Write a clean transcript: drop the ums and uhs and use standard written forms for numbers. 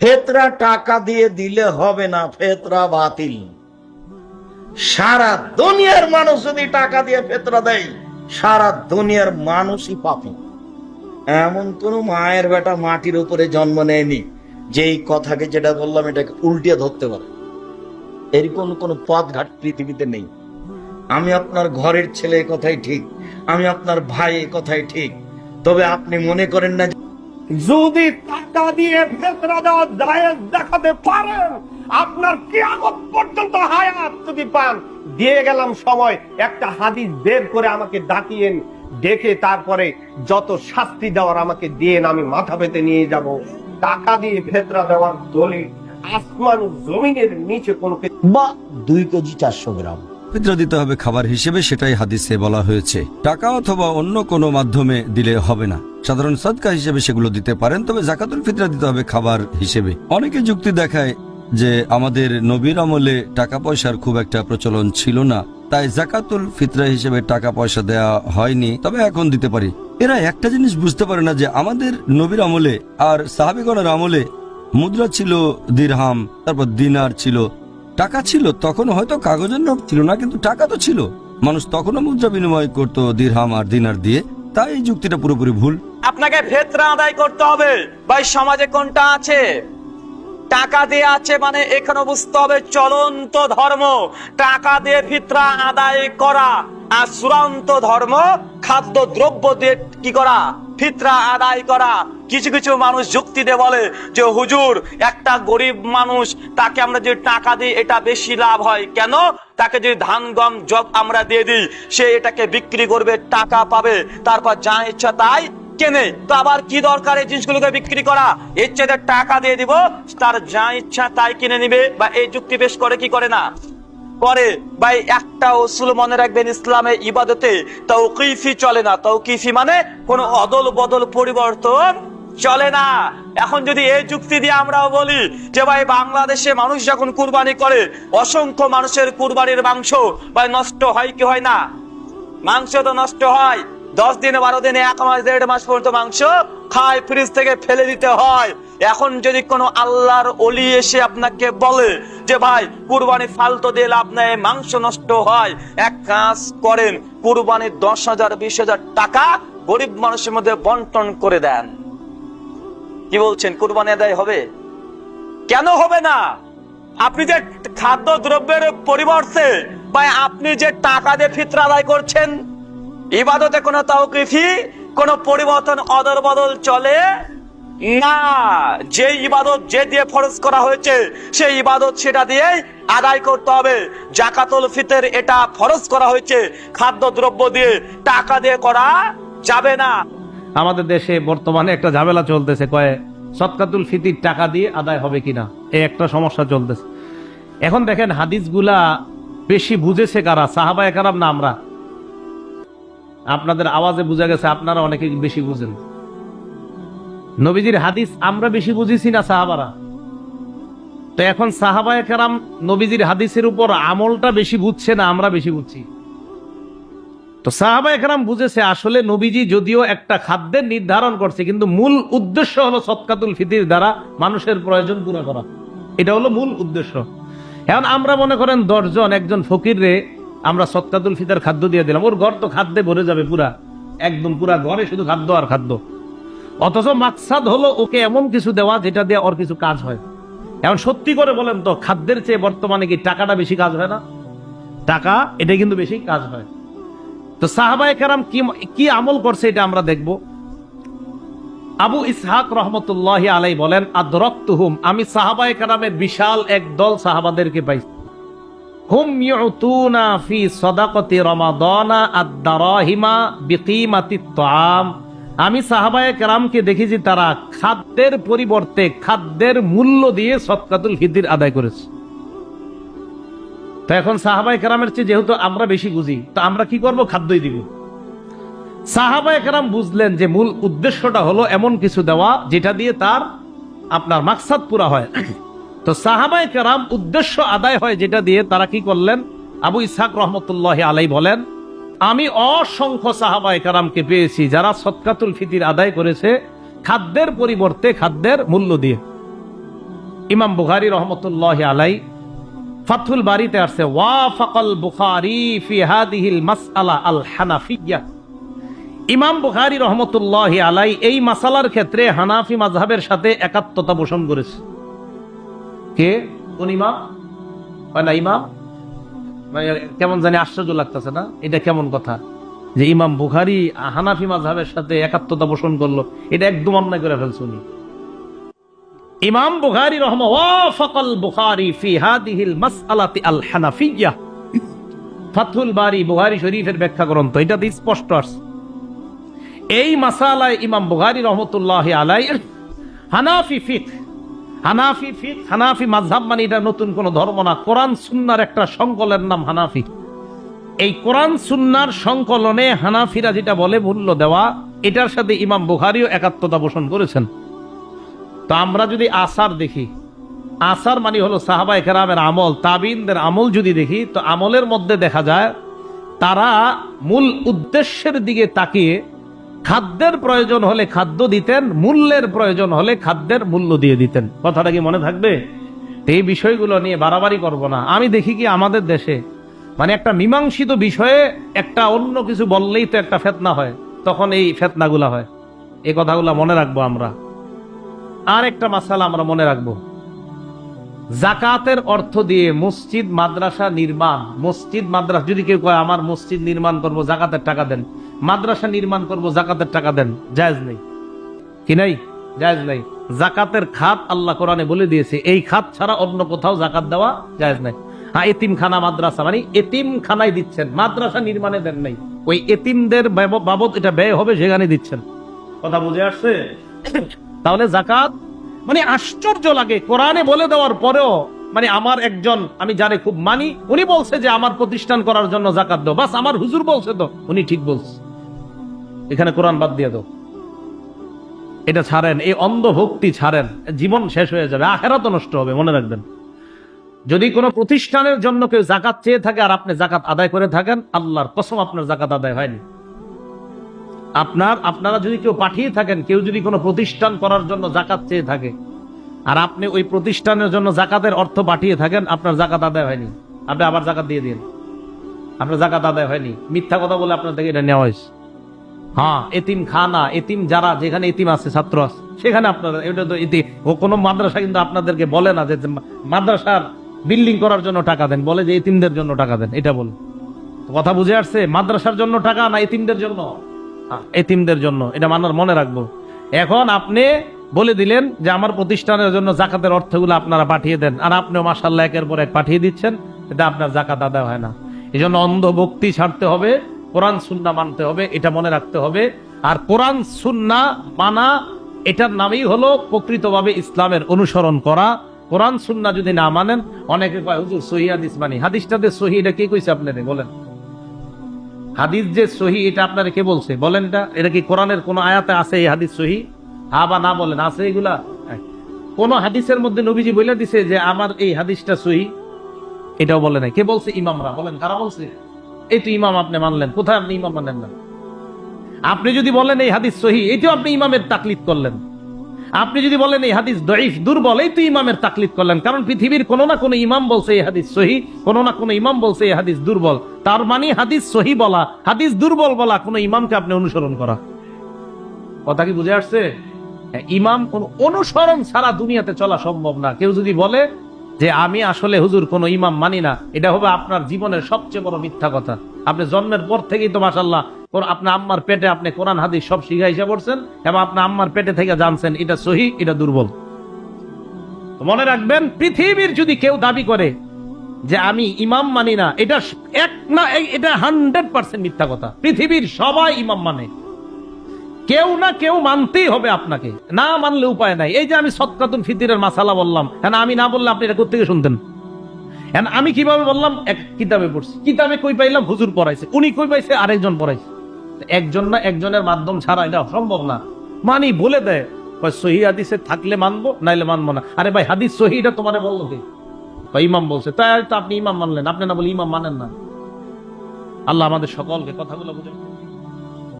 ফেতরা টাকা দিয়ে দিলে হবে না, ফেতরা বাতিল। সারা দুনিয়ার মানুষ যদি টাকা দিয়ে ফেতরা দেয়, সারা দুনিয়ার মানুষই পাপী। এমন কোন মায়ের বেটা মাটির উপরে জন্ম নেয়নি যেই কথাকে যেটা বললাম এটাকে উল্টিয়ে ধরতে পারে। এরকম কোন পথঘাট পৃথিবীতে নেই। আমি আপনার ঘরের ছেলে কথাই ঠিক, আমি আপনার ভাই কথাই ঠিক, তবে আপনি মনে করেন না যদি টাকা দিয়ে ফেতরা দেওয়া জায়েজ দেখাতে পারেন, আপনার কিয়ামত পর্যন্ত হায়াত যদি পান, দিয়ে গেলাম সময়, একটা হাদিস বের করে আমাকে ডাকিয়েন, ডেকে তারপরে যত শাস্তি দেওয়ার আমাকে দিয়েন, আমি মাথা পেতে নিয়ে যাব। টাকা দিয়ে ফেতরা দেওয়ার দলিল আসমান জমিনের নিচে কোনো বা 2 কেজি 400 গ্রাম ফিতরা দিতে হবে খাবার হিসেবে, সেটাই হাদিসে বলা হয়েছে। টাকা অথবা অন্য কোনো মাধ্যমে দিলে হবে না। সাধারণ সাদকা হিসেবে সেগুলো দিতে পারেন, তবে জাকাতুল ফিতরা দিতে হবে খাবার হিসেবে। অনেকে যুক্তি দেখায় যে আমাদের নবীর আমলে টাকা পয়সার খুব একটা প্রচলন ছিল না, তাই জাকাতুল ফিতরা হিসেবে টাকা পয়সা দেয়া হয়নি, তবে এখন দিতে পারি। এরা একটা জিনিস বুঝতে পারে না যে আমাদের নবীর আমলে আর সাহাবীগণের আমলে মুদ্রা ছিল দিরহাম, তারপর দিনার ছিল, টাকা ছিল। তখন হয়তো কাগজের নোট ছিল না, কিন্তু টাকা তো ছিল। মানুষ তখনও মুদ্রা বিনিময় করত দিরহাম আর দিনার দিয়ে। তাই এই যুক্তিটা পুরোপুরি ভুল। আপনাকে ফিতরা আদায় করতে হবে। ভাই সমাজে কোনটা আছে? টাকা দিয়ে আছে, মানে এখানে বুঝতে হবে চলন্ত ধর্ম টাকা দিয়ে ফিতরা আদায় করা, আর চূড়ান্ত ধর্ম খাদ্য দ্রব্য দিয়ে কি করা, ফিতরা আদায় করা। কিছু কিছু মানুষ যুক্তি দিয়ে বলে যে হুজুর, একটা গরিব মানুষ তাকে আমরা যে টাকা দিই এটা বেশি লাভ হয় কেন? তাকে যদি ধান গম জব আমরা দিয়ে দিই, সে এটাকে বিক্রি করবে, টাকা পাবে, তারপর যা ইচ্ছা তাই কেনে। তো আবার কি দরকার এই জিনিসগুলোকে বিক্রি করা? এর চেয়ে টাকা দিয়ে দিব, তার যা ইচ্ছা তাই কিনে নিবে। বা এই যুক্তি পেশ করে কি করে না? করে। ভাই একটা উসুল মনে রাখবেন, ইসলামে ইবাদতে তাওকিফি চলে না। তাওকিফি মানে কোন অদল বদল পরিবর্তন চলে না। এখন যদি এই যুক্তি দিয়ে আমরাও বলি যে ভাই বাংলাদেশে মানুষ যখন কুরবানি করে, অসংখ্য মানুষের কুরবানির মাংস ভাই নষ্ট হয় কি হয় না? মাংস তো নষ্ট হয়। 10 দিন 12 দিনে 1 মাস 1.5 মাস পর্যন্ত মাংস খায়, ফ্রিজ থেকে ফেলে দিতে হয়। এখন যদি কোনো আল্লাহর ওলি এসে আপনাকে বলে যে ভাই কুরবানি ফালতু দিয়ে লাভ নেই, মাংস নষ্ট হয়, এক কাজ করেন, কুরবানির 10,000 20,000 টাকা গরিব মানুষের মধ্যে বন্টন করে দেন, কি বলছেন? কুরবানি আদায় হবে? কেন হবে না? আপনি যে খাদ্য দ্রব্যের পরিবর্তে ভাই আপনি যে টাকা দিয়ে ফিতরা আদায় করছেন, ইবাদতে কোনো তাওকিফি কোনো পরিবর্তন অদল বদল চলে না। যে ইবাদত যে দিয়ে ফরজ করা হয়েছে সেই ইবাদত সেটা দিয়ে আদায় করতে হবে। জাকাতুল ফিতর এটা ফরজ করা হয়েছে, খাদ্য দ্রব্য দিয়ে টাকা দিয়ে করা যাবে না। আমাদের দেশে বর্তমানে একটা ঝামেলা চলতেছে, কয়ে সদকাতুল ফিতির টাকা দিয়ে আদায় হবে কিনা, এই একটা সমস্যা চলতেছে। এখন দেখেন হাদিসগুলা বেশি বুঝেছে কারা? সাহাবায়ে কেরাম না আমরা? আপনাদের আওয়াজে বোঝা গেছে আপনারা অনেকে বেশি বুঝেন। নবীজির হাদিস আমরা বেশি বুঝেছি না সাহাবারা? তো এখন সাহাবায়ে কেরাম নবীজির হাদিসের উপর আমলটা বেশি বুঝছে না আমরা বেশি বুঝছি? তো সাহাবায়ে কেরাম বুঝেছে আসলে নবীজি যদিও একটা খাদ্যের নির্ধারণ করছে, কিন্তু মূল উদ্দেশ্য হলো সদকাতুল ফিতির দ্বারা মানুষের প্রয়োজন পুরো করা, এটা হলো মূল উদ্দেশ্য। এখন আমরা মনে করেন 10 জন একজন ফকিররে আমরা সদকাতুল ফিতর খাদ্য দিয়ে দিলাম, ওর ঘর তো খাদ্যে ভরে যাবে, পুরা একদম পুরা ঘরে শুধু খাদ্য আর খাদ্য। অথচ মাকসাদ হলো ওকে এমন কিছু দেওয়া যেটা দিয়ে ওর কিছু কাজ হয়। এখন সত্যি করে বলেন তো, খাদ্যের চেয়ে বর্তমানে কি টাকাটা বেশি কাজ হয় না? টাকা এটা কিন্তু বেশি কাজ হয়। তো সাহাবায়ে কেরাম কি আমল করছে এটা আমরা দেখব। আবু ইসহাক রহমতুল্লাহি আলাইহি বলেন, আদরাকতুহুম, আমি সাহাবায়ে কেরামের বিশাল এক দল সাহাবাদেরকে পাইছি। হুম ইউতুনা ফি সাদাকাতি রমাদানা আদ-দারাহিমা বিকিমাতিত তাআম, আমি সাহাবায়ে কেরামকে দেখেছি তারা খাদ্যের পরিবর্তে খাদ্যের মূল্য দিয়ে সদকাতুল ফিতর আদায় করেছে। তো এখন সাহাবায়ে কেরামের চেয়ে যেহেতু আমরা বেশি বুঝি, তো আমরা কি করব? খাদ্যই দিব। সাহাবায়ে কেরাম বুঝলেন যে মূল উদ্দেশ্যটা হলো এমন কিছু দেওয়া যেটা দিয়ে তার আপনার মাকসাদ পুরা হয়। তো সাহাবায়ে কেরাম উদ্দেশ্য আদায় হয় যেটা দিয়ে, তারা কি করলেন? আবু ইসহাক রহমতুল্লাহি আলাইহি বলেন, আমি অসংখ্য সাহাবায়ে কেরামকে পেয়েছি যারা সদকাতুল ফিতর আদায় করেছে খাদ্যের পরিবর্তে খাদ্যের মূল্য দিয়ে। ইমাম বুখারী রহমতুল্লাহি আলাইহি ফাথুল বারীতে আসছে ওয়াফাকাল বুখারী ফি হাদিহিল মাসআলা আল হানাফিয়্যাহ। ইমাম বুখারী রহমতুল্লাহি আলাইহি এই মাসালার ক্ষেত্রে হানাফি মাযহাবের সাথে একাত্মতা পোষণ করেছে। কে? কোন ইমাম? না ইমাম মানে কেমন জানি আশ্চর্য লাগতেছে না? এটা কেমন কথা যে ইমাম বুখারী হানাফি মাযহাবের সাথে একাত্মতা পোষণ করলো? এটা একদম অন্যায় করে ফেলছে উনি। ইমাম বুখারী ওয়াফাকাল বুখারী ফি হাদিহিল মাসআলাতি আল হানাফিয়্যাহ। ফাথুল বারী বুখারী শরীফের ব্যাখ্যা গ্রন্থ, এটাতে স্পষ্ট আছে এই মাসালায় ইমাম বুখারী রহমতুল্লাহি আলাইহি হানাফি ফিকহ, হানাফি মাযহাব মানে এটা নতুন কোন ধর্ম না, কোরআন সুন্নাহর একটা সংকলনের নাম হানাফি। এই কোরআন সুন্নাহর সংকলনে হানাফিরা যেটা বলে মূল্য দেওয়া, এটার সাথে ইমাম বুখারীও একাত্মতা পোষণ করেছেন। তো আমরা যদি আসার দেখি, আসার মানে হলো সাহাবায়ে কেরামের আমল, তাবিঈনদের আমল যদি দেখি, তো আমলের মধ্যে দেখা যায় তারা মূল উদ্দেশ্যের দিকে তাকিয়ে খাদ্যের প্রয়োজন হলে খাদ্য দিতেন, মূল্যের প্রয়োজন হলে খাদ্যের মূল্য দিয়ে দিতেন। কথাটা কি মনে থাকবে? এই বিষয়গুলো নিয়ে বাড়াবাড়ি করব না। আমি দেখি কি আমাদের দেশে মানে একটা মীমাংসিত বিষয়ে একটা অন্য কিছু বললেই তো একটা ফিতনা হয়, তখন এই ফিতনাগুলা হয়। এই কথাগুলো মনে রাখবো আমরা। আর একটা মাসালা আমরা মনে রাখবো, যাকাতের অর্থ দিয়ে মসজিদ মাদ্রাসা নির্মাণ, মসজিদ মাদ্রাসা যদি কেউ কয় আমার মসজিদ নির্মাণ করব যাকাতের টাকা দেন, মাদ্রাসা নির্মাণ করব যাকাতের টাকা দেন, জায়েজ নেই। কি নাই? জায়েজ নাই। যাকাতের খাত আল্লাহ কোরআনে বলে দিয়েছে, এই খাত ছাড়া অন্য কোথাও যাকাত দেওয়া জায়েজ নাই। হ্যাঁ, এতিমখানা মাদ্রাসা মানে এতিমখানায় দিচ্ছেন, মাদ্রাসা নির্মাণে দেন নাই, ওই এতিমদের বাবদ এটা ব্যয় হবে সেখানে দিচ্ছেন। কথা বুঝে আসছে? তাহলে যাকাত মানে আশ্চর্য লাগে, কোরআনে বলে দেওয়ার পরেও মানে আমার একজন আমি যারে খুব মানি, উনি বলছে যে আমার প্রতিষ্ঠান করার জন্য যাকাত দাও, বাস আমার হুজুর বলছে তো উনি ঠিক বলছে, এখানে কোরআন বাদ দিয়ে দাও। এটা ছাড়েন, এই অন্ধভক্তি ছাড়েন, জীবন শেষ হয়ে যাবে, আখিরাতও নষ্ট হবে। মনে রাখবেন, যদি কোনো প্রতিষ্ঠানের জন্য কেউ যাকাত চেয়ে থাকে আর আপনি যাকাত আদায় করে থাকেন, আল্লাহর কসম আপনার যাকাত আদায় হয়নি। আপনারা যদি কেউ পাঠিয়ে থাকেন, কেউ যদি কোনো প্রতিষ্ঠান করার জন্য যাকাত চেয়ে থাকে আর আপনি ওই প্রতিষ্ঠানের জন্য যাকাতের অর্থ পাঠিয়ে থাকেন, আপনার যাকাত আদায় হয়নি, আপনি আবার যাকাত দিয়ে দিন, আপনার যাকাত আদায় হয়নি। মিথ্যা কথা বলে আপনার থেকে এটা নেওয়া হয়েছে। হ্যাঁ, এতিম খানা, এতিম যারা যেখানে এতিম আছে, ছাত্র আছে, সেখানে আপনারা এটা তো কোনো মাদ্রাসা কিন্তু আপনাদেরকে বলে না যে মাদ্রাসার বিল্ডিং করার জন্য টাকা দেন, বলে যে এতিমদের জন্য টাকা দেন, এটা বলে। কথা বুঝে আসছে? মাদ্রাসার জন্য টাকা না এতিমদের জন্য? এতিমদের জন্য, এটা মনে রাখবো। এখন আপনি বলে দিলেন যে আমার প্রতিষ্ঠানের জন্য যাকাতের অর্থগুলো আপনারা পাঠিয়ে দেন, আর আপনিও মাশাআল্লাহ একের পর এক পাঠিয়ে দিচ্ছেন, এটা আপনার যাকাত আদায় হয় না। এই জন্য অন্ধভক্তি ছাড়তে হবে, কোরআন সুন্নাহ মানতে হবে, এটা মনে রাখতে হবে। আর কোরআন সুন্নাহ মানা, এটার নামই হলো প্রকৃতভাবে ইসলামের অনুসরণ করা। কোরআন সুন্নাহ যদি না মানেন, অনেকে কয় হুজুর সহিহ হাদিস মানি, হাদিসটাতে সহিহ, এটা কে কইছে আপনারে? বলেন, হাদিস যে সহিহ এটা আপনারে কে বলছে? বলেন, এটা কি কোরআনের কোন আয়াতে আছে এই হাদিস সহিহ? হ্যাঁ বা না বলেন, আছে এগুলা? কোন হাদিসের মধ্যে নবীজি বলে দিছে যে আমার এই হাদিসটা সহিহ? এটাও বলে নাই। কে বলছে? ইমামরা। বলেন, কারা বলছে? এই তো ইমাম আপনি মানলেন, কোথায় আপনি ইমাম মানেন না? আপনি যদি বলেন এই হাদিস সহিহ, এটাও আপনি ইমামের তাকলিদ করলেন। আপনি যদি বলেন এই হাদিস দঈফ, দুর্বল, এই তো ইমামের তাকলিদ করলেন। কারণ পৃথিবীর কোন না কোন ইমাম বলছে এই হাদিস সহিহ, কোন না কোন ইমাম বলছে এই হাদিস দুর্বল। তার মানে হাদিস সহিহ বলা, হাদিস দুর্বল বলা, কোন ইমামকে আপনি অনুসরণ করা। কথা কি বুঝে আসছে? ইমাম কোন অনুসরণ ছাড়া দুনিয়াতে চলা সম্ভব না। কেউ যদি বলে যে আমি আসলে হুজুর কোন ইমাম মানি না, এটা হবে আপনার জীবনের সবচেয়ে বড় মিথ্যা কথা। আপনি জন্মের পর থেকেই তো মাশাআল্লাহ আপনার আম্মার পেটে আপনি কোরআন হাদিস সব শিখাইসা পড়ছেন, এবং আপনার আম্মার পেটে থেকে জানছেন এটা সহিহ, এটা দুর্বল। মনে রাখবেন, পৃথিবীর যদি কেউ দাবি করে যে আমি ইমাম মানি না, এটা এটা 100% মিথ্যা কথা। পৃথিবীর সবাই ইমাম মানে, কেউ না কেউ মানতেই হবে আপনাকে, না মানলে উপায় নাই। এই যে আমি সদকাতুল ফিতরের মাসালা বললাম, হ্যাঁ আমি না বললে আপনি এটা কোত্থেকে শুনতেন? হ্যাঁ আমি কিভাবে বললাম? এক কিতাবে পড়ছি, কিতাবে কই পাইলাম? হুজুর পড়াইছে, উনি কই পাইছে? আরেকজন পড়াইছে। একজন না একজনের মাধ্যম ছাড়া এটা সম্ভব না। মানি বলে দেয়, সহিহ হাদিসে থাকলে মানবো, নাইলে মানবো না। আরে ভাই, হাদিস সহিহ এটা তোমারে বললো কে? ইমাম বলছে, তাই তো আপনি ইমাম মানলেন, আপনি না বলে ইমাম মানেন না। আল্লাহ আমাদের সকলকে কথাগুলো বুঝে